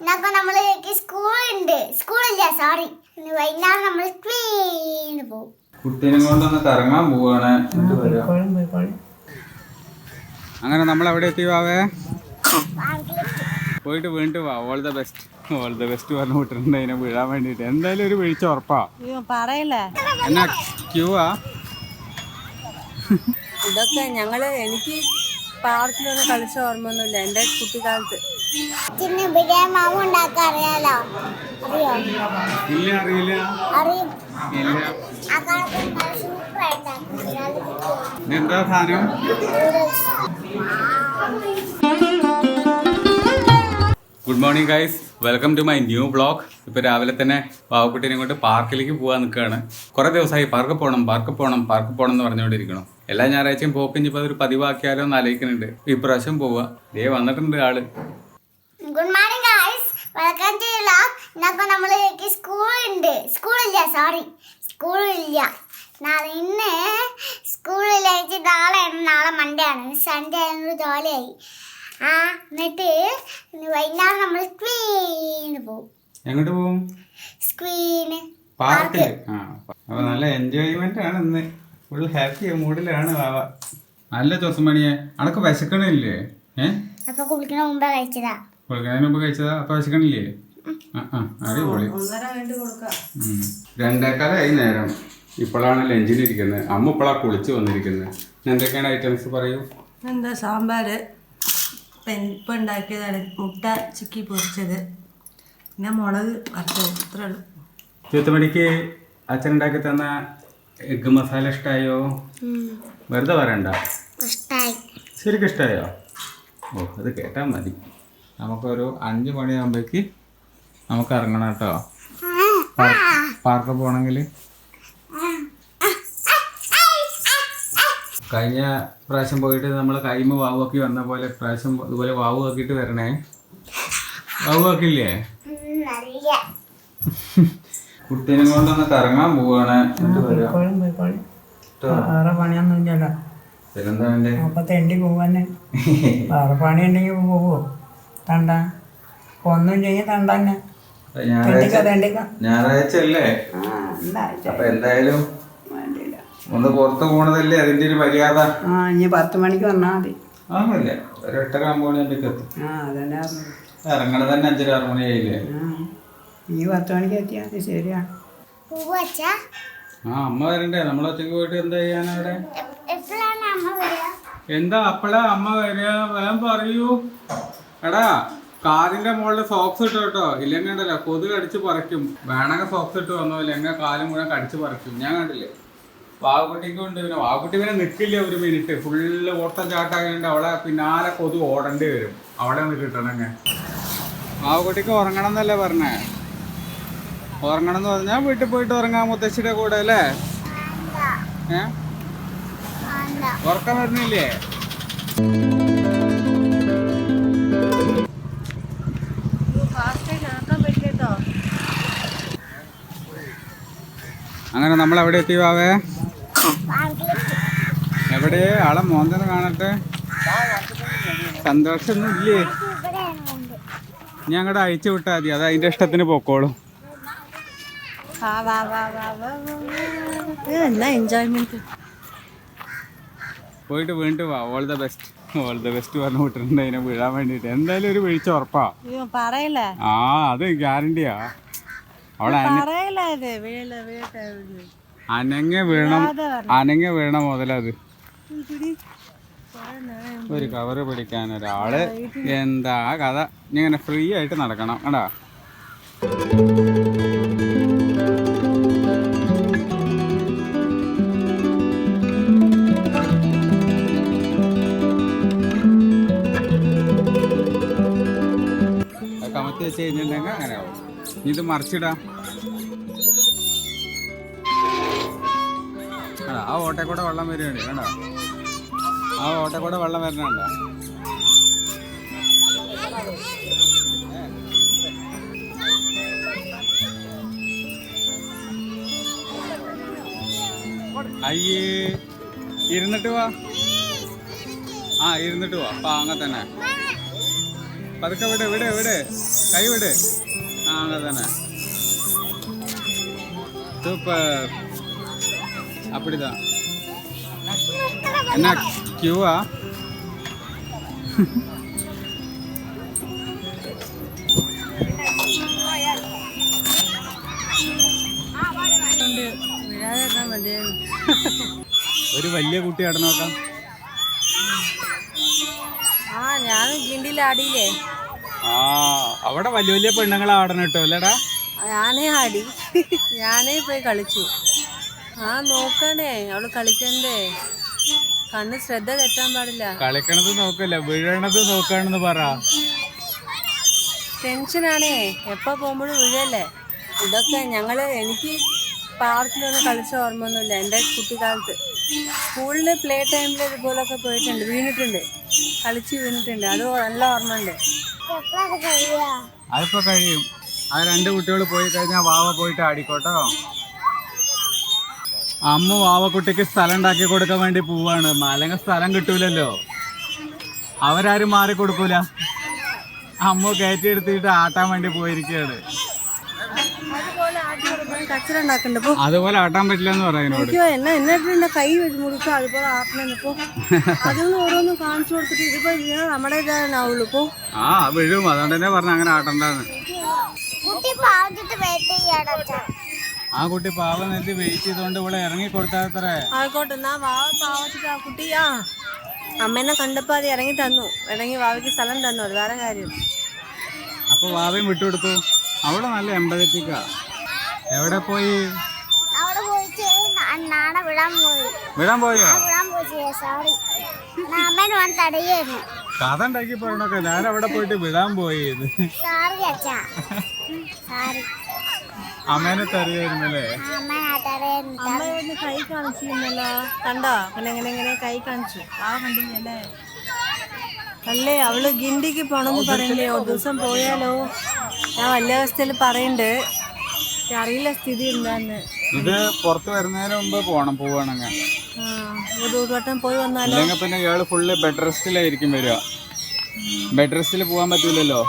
എന്നൊക്കെ നമ്മള് സ്കൂളുണ്ട്, സ്കൂളില്ല സോറി, വൈകുന്നേരം നമ്മൾ ക്ലീന് പോകും. കുട്ടീനെ കൊണ്ടൊന്ന് കറങ്ങാൻ പോവാണ്. അങ്ങനെ നമ്മൾ എവിടെ എത്തി വാവേ? പോയിട്ട് വീണ്ടും വാ. All the best, all the best പറഞ്ഞു വിട്ടിട്ടുണ്ട് അതിനെ വീഴാൻ വേണ്ടിട്ട്. എന്തായാലും ഒരു വീഴ്ച ഉറപ്പാ. എന്നാ ക്യൂവാ? ഇതൊക്കെ എനിക്ക് പാർക്കിലൊന്നും കളിച്ച ഓർമ്മയൊന്നുമില്ല എൻ്റെ കുട്ടിക്കാലത്ത്. മാവ് ഉണ്ടാക്കാൻ അറിയാലോ? ഇല്ല, അറിയില്ല. അറിയും. ഇല്ല. എന്താ സാധനം? Good morning guys, welcome to my new vlog. ഇപ്പോൾ രാവിലെ തന്നെ പാവക്കുട്ടീനെ കൊണ്ട് പാർക്കിലേക്ക് പോകാൻ നിൽക്കുകയാണ്. കുറേ ദിവസമായി പാർക്ക് പോകണം എന്ന് പറഞ്ഞുകൊണ്ടിരിക്കണം. എല്ലാ ഞായറാഴ്ചയും പോക്കിഞ്ഞിപ്പോൾ അതൊരു പതിവാക്കിയാലോ എന്ന് ആലോചിക്കുന്നുണ്ട്. ഇപ്രാവശ്യം പോവുക. ദേ വന്നിട്ടുണ്ട് ആള്. Good morning guys, welcome to vlog. ഇന്നൊക്കെ നമ്മള് സ്കൂളുണ്ട്, സ്കൂളില്ല സോറി, സ്കൂളില്ല. ഇന്ന് സ്കൂളിലേക്ക് നാളെ മൺഡേ ആണ്, സൺഡേ ആയതുകൊണ്ട് ജോലിയായി. എന്നിട്ട് വൈകുന്നേരം നമ്മൾ സ്ക്രീന് പോകും. എങ്ങോട്ട് പോകും? സ്ക്രീന് പാർക്കില്. അപ്പൊ നല്ല എൻജോയ്മെന്റ് ആണ് ഇന്ന്. ഫുൾ ഹാപ്പി മൂഡിലാണ് വാവ. നല്ല ചോസമണിയെ അനക്ക് വിശക്കണില്ലേ? അപ്പൊ കുളിക്കണ മുമ്പേ കഴിച്ചതാ. കുളിക്കുന്നതിന് മുമ്പ് കഴിച്ചതാ? അപ്പൊ വിശക്കണില്ലേ? അടിപൊളി. 2:15 നേരം. ഇപ്പോഴാണ് ലഞ്ചിനിരിക്കുന്നത്. അമ്മ ഇപ്പോഴാണ് കുളിച്ച് വന്നിരിക്കുന്നത്. എന്തൊക്കെയാണ് ഐറ്റംസ് പറയൂ. എന്താ സാമ്പാറ്, ഇപ്പം ഉണ്ടാക്കിയതാണ്, മുട്ട ചിക്കി പൊരിച്ചത്, പിന്നെ മുളക് വറുത്തത്, ഇത്രേ ഉള്ളൂ. ചുത്തുമണിക്ക് അച്ഛൻ ഉണ്ടാക്കി തന്ന എഗ് മസാല ഇഷ്ടമായോ? വെറുതെ പറയണ്ട, ശരിക്കും ഇഷ്ടമായോ? ഓ, അത് കേട്ടാൽ മതി. നമുക്കൊരു 5 മണിയാകുമ്പോഴേക്ക് നമുക്ക് ഇറങ്ങണം കേട്ടോ, പാർക്ക് പോകണമെങ്കിൽ. കഴിഞ്ഞ പ്രാവശ്യം പോയിട്ട് നമ്മൾ കൈമ വാവുവാക്കി വന്ന പോലെ പ്രാവശ്യം ഇതുപോലെ വാവുവാക്കിയിട്ട് വരണേ. വാവുവാക്കില്ലേ? കുട്ടീനെ കൊണ്ടൊന്ന് കറങ്ങാൻ പോവാണ്. വേറെ പണിയൊന്നുമില്ലല്ലോ. പിന്നെന്താ വേണ്ടേ? അപ്പൊ തെണ്ടി പോവാന് വേറെ പണി ഉണ്ടെങ്കിൽ പോവോ? തണ്ട ഒന്നും ചെയ്യും തണ്ടന്നെ. ഞായറാഴ്ച അല്ലേ? അപ്പൊ എന്തായാലും ഒന്ന് പുറത്ത് പോണതല്ലേ അതിന്റെ ഒരു മര്യാദ. ഇനി 10 മണിക്ക് വന്നാ മതി. ആണല്ല, ഒരു 8:30 എത്തും. അതന്നെ ഇറങ്ങണത് തന്നെ 5-6 മണിയായില്ലേ? ഈ 10 മണിക്ക് എത്തിയാ മതി. ശരിയാണ്. അമ്മ വരണ്ടേ? നമ്മൾ ഒറ്റയ്ക്ക് പോയിട്ട് എന്താ ചെയ്യാൻ അവിടെ? എന്താ അപ്പളാ അമ്മ വരിക? വേഗം പറയൂ. എടാ, കാലിന്റെ മുകളിൽ സോക്സ് ഇട്ടോ കേട്ടോ, ഇല്ലെങ്കിൽ ഉണ്ടല്ലോ കൊതുക് കടിച്ച് പറിക്കും. വേണമെങ്കിൽ സോക്സ് ഇട്ട് വന്നോ, ഇല്ലെങ്കിൽ കാലും മുഴുവൻ കടിച്ച് പറിക്കും. ഞാൻ കണ്ടില്ലേ വാവുകുട്ടിക്കും ഉണ്ട്. പിന്നെ വാവുകുട്ടി പിന്നെ നിൽക്കില്ല ഒരു മിനിറ്റ്. ഫുള്ള് ഓട്ടം ചാട്ടായതുകൊണ്ട് അവളെ പിന്നാലെ കൊതുക് ഓടേണ്ടി വരും. അവിടെ ഒന്ന് കിട്ടണമെങ്കിൽ. വാവുകുട്ടിക്ക് ഉറങ്ങണം എന്നല്ലേ പറഞ്ഞേ? ഉറങ്ങണം എന്ന് പറഞ്ഞാൽ വീട്ടിൽ പോയിട്ട് ഉറങ്ങാൻ മുത്തശ്ശിയുടെ കൂടെ അല്ലേ? ഉറക്കം വരുന്നില്ലേ? അങ്ങനെ നമ്മൾ എവിടെ എത്തി വാവേ? എവിടെ? ആളെ മോന്തനെ കാണട്ടെ. സന്തോഷമൊന്നും ഇല്ലേ? ഞാൻ അങ്ങോട്ട് അയച്ചു വിട്ടാൽ മതി, അത് അതിന്റെ ഇഷ്ടത്തിന് പോക്കോളും. പോയിട്ട് വീണ്ടും വാ. All the best, all the best പറഞ്ഞു വിട്ടിട്ടുണ്ട് അതിനെ വീഴാൻ വേണ്ടിട്ട്. എന്തായാലും ഒരു വീഴ്ച ഉറപ്പാ. അത് ഗ്യാരണ്ടിയാ. അവളെ അനങ്ങ വീണ മുതലത്. ഒരു കവറ് പിടിക്കാൻ ഒരാള്. എന്താ കഥ? ഇങ്ങനെ ഫ്രീ ആയിട്ട് നടക്കണം കേടാ. കമത്തി വെച്ച് കഴിഞ്ഞിട്ടുണ്ടെങ്കിൽ അങ്ങനെ ആവും. ഇത് മറിച്ചിടാം. ആ ഓട്ടെ കൂടെ വെള്ളം വരികയാണ് കേട്ടോ. ആ ഓട്ടെ കൂടെ വെള്ളം വരണണ്ട. അയ്യേ, ഇരുന്നിട്ട് വാ. ഇരുന്നിട്ട് വാ. അപ്പൊ അങ്ങനെ തന്നെ പതുക്കെ വിട് വിട് വിട്, കൈ വിട്. ആ അങ്ങനെ തന്നെ. സൂപ്പർ. அப்படிதான். என்ன ക്യൂവാ? ഒരു വലിയ കുട്ടി ആടെ നോക്കാം. ഞാൻ ഗിണ്ടിയിലാടിയില്ലേ? അവിടെ വലിയ വലിയ പെണ്ണുങ്ങൾ ആടണം കേട്ടോ അല്ലേടാ? ഞാനേ ആടി, ഞാനേ പോയി കളിച്ചു. നോക്കണേ, അവള് കളിക്കണ്ടേ, കണ്ണ് ശ്രദ്ധ തെറ്റാൻ പാടില്ല. കളിക്കണത് നോക്കല്ല, വീഴണത് നോക്കാണെന്ന് പറ. ടെൻഷനാണേ, എപ്പോ പോകുമ്പോഴും വീഴല്ലേ. ഇതൊക്കെ എനിക്ക് പാർക്കിലൊന്നും കളിച്ച ഓർമ്മയൊന്നുമില്ല എൻ്റെ കുട്ടിക്കാലത്ത്. സ്കൂളിൽ പ്ലേ ടൈമിൽ ഇതുപോലൊക്കെ പോയിട്ടുണ്ട്, വീണിട്ടുണ്ട്, കളിച്ച് വീണിട്ടുണ്ട്. അത് നല്ല ഓർമ്മ ഉണ്ട്. അതിപ്പോ കഴിയും. ആ 2 കുട്ടികൾ പോയി കഴിഞ്ഞാൽ വാവ പോയിട്ട് ആടിക്കോട്ടോ. അമ്മ വാവക്കുട്ടിക്ക് സ്ഥലം ഉണ്ടാക്കി കൊടുക്കാൻ വേണ്ടി പോവാണ്. അല്ലെങ്കിൽ സ്ഥലം കിട്ടൂലല്ലോ, അവരാരും മാറി കൊടുക്കൂല. അമ്മ കയറ്റി എടുത്തിട്ട് ആട്ടാൻ വേണ്ടി പോയിരിക്കുകയാണ്. അതുപോലെ ആട്ടാൻ പറ്റില്ല എന്ന് പറയുന്നോട്. എന്നെ കൈ മുറിച്ചു അതുപോലെ ആട്ടണപ്പോ അതൊന്നും ഓരോന്നും കാണിച്ചു കൊടുത്തിട്ട് ഇതിപ്പോ നമ്മുടെ ഇതാവുള്ളൂ ഇപ്പൊ. വീഴും, അതുകൊണ്ട് തന്നെ പറഞ്ഞ അങ്ങനെ ആട്ടണ്ടെന്ന്. ആ കുട്ടി പാവം നേരത്തെ വെയിറ്റ് ചെയ്തോണ്ട് ഇവിടെ ഇറങ്ങി കൊടുത്താത്രേ. ആയിക്കോട്ടെ, എന്നാ വാവ പാവച്ചിട്ട് ആ കുട്ടി അമ്മേനെ കണ്ടപ്പോ അത് ഇറങ്ങി തന്നു, ഇറങ്ങി വാവയ്ക്ക് സ്ഥലം തന്നു, അത് വേറെ കാര്യം. അപ്പൊ വാവയും വിട്ടുകൊടുത്തു. അവള് നല്ല എമ്പതറ്റിക്കാ. എവിടെ പോയി? വിടാൻ പോയോ? കഥ ഉണ്ടാക്കി പറയണൊക്കെ ഞാൻ അവിടെ പോയിട്ട് വിടാൻ പോയത്. അമ്മേനെ തരുമായിരുന്നല്ലേ? അമ്മ കൈ കാണിച്ചിരുന്നല്ലോ, കണ്ടോ? അങ്ങനെ കൈ കാണിച്ചു. കണ്ടില്ലല്ലേ? അല്ലേ, അവള് ഗിണ്ടിക്ക് പോണെന്ന് പറയണ്ടേ? ഒരു ദിവസം പോയാലോ? ഞാൻ വലിയ അവസ്ഥയിൽ പറയണ്ട്, അറിയില്ല സ്ഥിതി എന്താന്ന്. ഇത് പുറത്ത് വരുന്നതിന് മുമ്പ് പോവാണെങ്കിൽ ഒരു വട്ടം പോയി വന്നാലോ? അല്ലെങ്കിൽ പിന്നെ ഇയാള് ഫുള്ള് ബെഡ് റെസ്റ്റിലായിരിക്കും വരിക. ബെഡ് റെസ്റ്റിൽ പോകാൻ പറ്റൂലല്ലോ.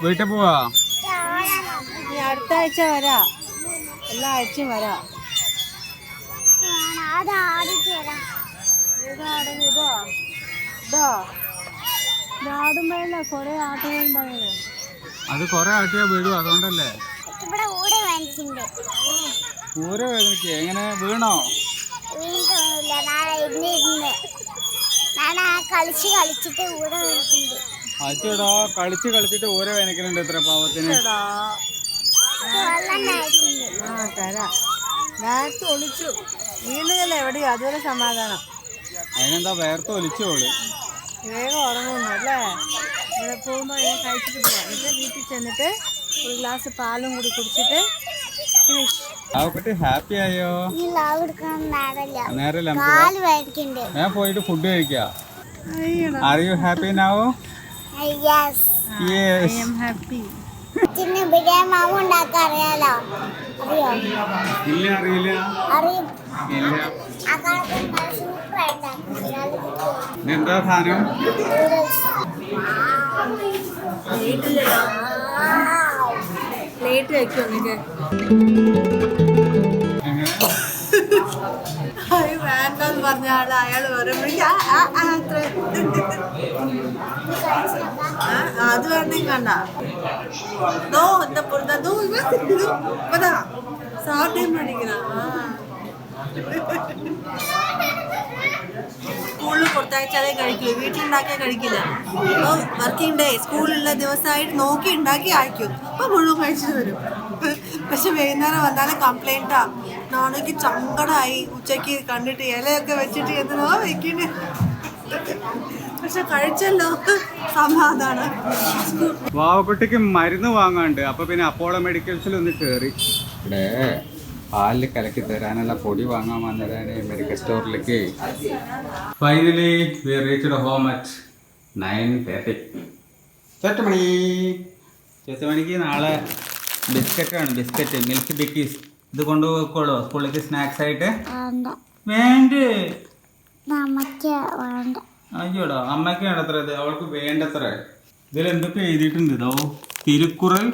വീട്ടിൽ പോവാ? അടുത്ത ആഴ്ച വരാ, എല്ലാ ആഴ്ചയും വരാ. ആടുമ്പോഴല്ലേ കൊറേ ആട്ടുകളുണ്ടായത്. അത് കൊറേ ആട്ടിയാ വീഴും, അതുകൊണ്ടല്ലേ. ഊര വേദനയ്ക്ക് എങ്ങനെ വീണോ? അച്ചടാ, കളിച്ചിട്ട് ഊര വേദനിക്കുന്നുണ്ട്. എത്ര പാവത്തിന്. നേരത്തെ ഒളിച്ചു വീണതല്ലേ എവിടെയോ, അതുവരെ സമാധാനം. അതിനെന്താ വേർത്ത് ഒലിച്ചോള്. വേഗം ഉറങ്ങുന്നു അല്ലേ? ഇവിടെ പോകുമ്പോൾ ഞാൻ കഴിച്ചിട്ട് പോവാം. എന്നിട്ട് വീട്ടിൽ ചെന്നിട്ട് ഒരു ഗ്ലാസ് പാലും കൂടി കുടിച്ചിട്ട് ഫിനിഷ്. ഹാപ്പി ആയോ? നേരല്ല, ഞാൻ പോയിട്ട് ഫുഡ് കഴിക്കാം. Are you happy now? Yes. Yes. I am happy. Biryani മാവ് ഉണ്ടാക്കാൻ അറിയാലോ? ഇല്ല, അറിയില്ല. ഇല്ല. എന്താ സാധനം? പ്ലേറ്റ് വെക്കോ എനിക്ക്? വേണ്ടെന്ന് പറഞ്ഞ ആള് അയാൾ അത് വേണ്ടെങ്കിൽ കണ്ട സാധ്യം പഠിക്കുന്ന സ്കൂളിൽ കൊടുത്തയച്ചാലേ കഴിക്കൂ, വീട്ടിലുണ്ടാക്കിയാൽ കഴിക്കില്ല. അപ്പോൾ വർക്കിംഗ് ഡേ സ്കൂളുള്ള ദിവസമായിട്ട് നോക്കി ഉണ്ടാക്കി അയക്കും. അപ്പോൾ മുഴുവൻ കഴിച്ചിട്ട് വരും. പക്ഷെ വൈകുന്നേരം വന്നാലും കംപ്ലൈൻറ്റാ. നാളേക്ക് സങ്കടമായി, ഉച്ചയ്ക്ക് കണ്ടിട്ട് ഇലയൊക്കെ വെച്ചിട്ട് എന്തിനോ വെക്കണേ. പക്ഷെ കഴിച്ചല്ലോ, സമാധാനം. വാവക്കുട്ടിക്ക് മരുന്ന് വാങ്ങാണ്ട്, അപ്പൊ പിന്നെ അപ്പോളോ മെഡിക്കൽസിൽ ഒന്ന് കയറി. ഇവിടെ പാലിൽ കലക്കി തരാനുള്ള പൊടി വാങ്ങാൻ വന്നതാണ് മെഡിക്കൽ സ്റ്റോറിലേക്ക്. Finally we reached home at 9:30. 8 മണി. 8 മണിക്ക് നാളെ ബിസ്ക്കറ്റാണ്, ബിസ്ക്കറ്റ് മിൽക്ക് ബിക്കീസ് ഇത് കൊണ്ടുപോയിക്കോളൂ സ്കൂളിലേക്ക് സ്നാക്സ് ആയിട്ട്? വേണ്ട വേണ്ടേ? നമുക്ക് വേണ്ട. അയ്യോടാ, അമ്മയ്ക്ക് വേണ്ടത്ര, ഇത് അവൾക്ക് വേണ്ടത്ര. ഇതിൽ എന്തൊക്കെ എഴുതിയിട്ടുണ്ട്? ഇതോ തിരുക്കുറൽ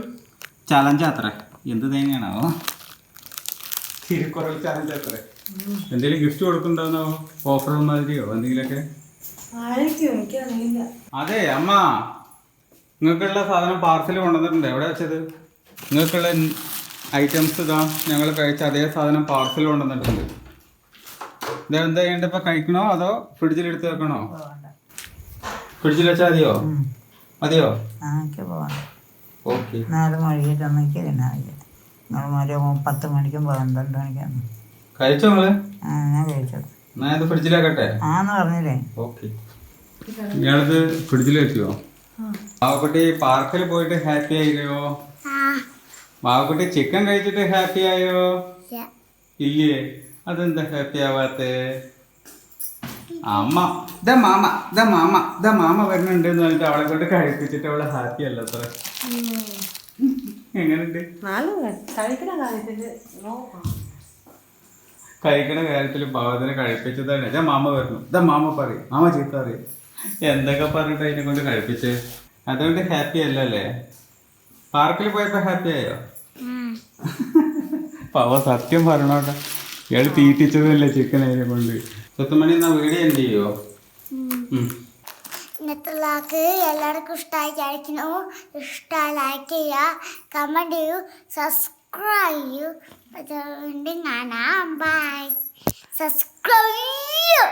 ചലഞ്ച് അത്ര. എന്ത് തേങ്ങയാണോ തിരുക്കുറൽ ചലഞ്ച് അത്ര? എന്തെങ്കിലും ഗിഫ്റ്റ് കൊടുക്കണ്ടോന്നോ, ഓഫർ മാതിരിയോ എന്തെങ്കിലുമൊക്കെ? അതെ അമ്മ, നിങ്ങൾക്കുള്ള സാധനം പാർസൽ കൊണ്ടുവന്നിട്ടുണ്ട്. എവിടെ വെച്ചത്? നിങ്ങൾക്കുള്ള ഐറ്റംസ് ഇതാ, ഞങ്ങൾ കഴിച്ച അതേ സാധനം പാർസൽ കൊണ്ടുവന്നിട്ടുണ്ട്. ഇതെന്താ ചെയ്യണ്ട? ഇപ്പൊ കഴിക്കണോ അതോ ഫ്രിഡ്ജിൽ എടുത്ത് വെക്കണോ? ഫ്രിഡ്ജിൽ വെച്ചാൽ മതിയോ? മതിയോ? എനിക്ക് പോകണം. ഓക്കെ. 4 മണിക്കൊക്കെ തിന്നാൻ നിങ്ങൾ 10 മണിക്കും 12 മണിക്കാണ് കഴിച്ചോ നിങ്ങള്? ഞാൻ കഴിച്ചത്. ഞാൻ ഇത് ഫ്രിഡ്ജിലാക്കട്ടെ? ആന്ന് പറഞ്ഞില്ലേ. ഓക്കെ. ഇയാളിത് ഫ്രിഡ്ജിൽ വെക്കുവോ? മാവക്കുട്ടി പാർക്കിൽ പോയിട്ട് ഹാപ്പി ആയില്ലയോ? മാവക്കുട്ടി ചിക്കൻ കഴിച്ചിട്ട് ഹാപ്പി ആയോ? ഇല്ലേ? അതെന്താ ഹാപ്പി ആവാത്തെ? അമ്മ മാമ വരുന്നുണ്ട് എന്ന് പറഞ്ഞിട്ട് അവളെ കൊണ്ട് കഴിപ്പിച്ചിട്ട് അവളെ ഹാപ്പി അല്ല അത്ര. എങ്ങനെയുണ്ട്? കഴിക്കണ കാര്യത്തിൽ പാവത്തിനെ കഴിപ്പിച്ചതാണ്. ഇതാ മാമ വരുന്നു, ഇതാ മാമ പറയും, മാമ ചീത്ത അറിയും, എന്തൊക്കെ പറഞ്ഞിട്ട് അതിനെ കൊണ്ട് കഴിപ്പിച്ച്. അതുകൊണ്ട് ഹാപ്പി അല്ലല്ലേ? പാർക്കിൽ പോയപ്പോ ഹാപ്പി ആയോ? പാവ സത്യം പറഞ്ഞോട്ടെ, ഇയാൾ തീറ്റിച്ചതല്ലേ ചിക്കൻ അതിനെ കൊണ്ട്. സ്വത്തമണി എന്നാ വീഡിയോ എന്ത് ചെയ്യോ? ഇന്നത്തെ വ്ളോഗ് എല്ലാവർക്കും ഇഷ്ടമായി കഴിക്കുന്നു. ഇഷ്ടമായി ലൈക്ക് ചെയ്യുക, കമൻറ്റ് ചെയ്യൂ, സബ്സ്ക്രൈബ് ചെയ്യൂ. അതുകൊണ്ട് കാണാം. ബൈ. സബ്സ്ക്രൈബ് ചെയ്യൂ.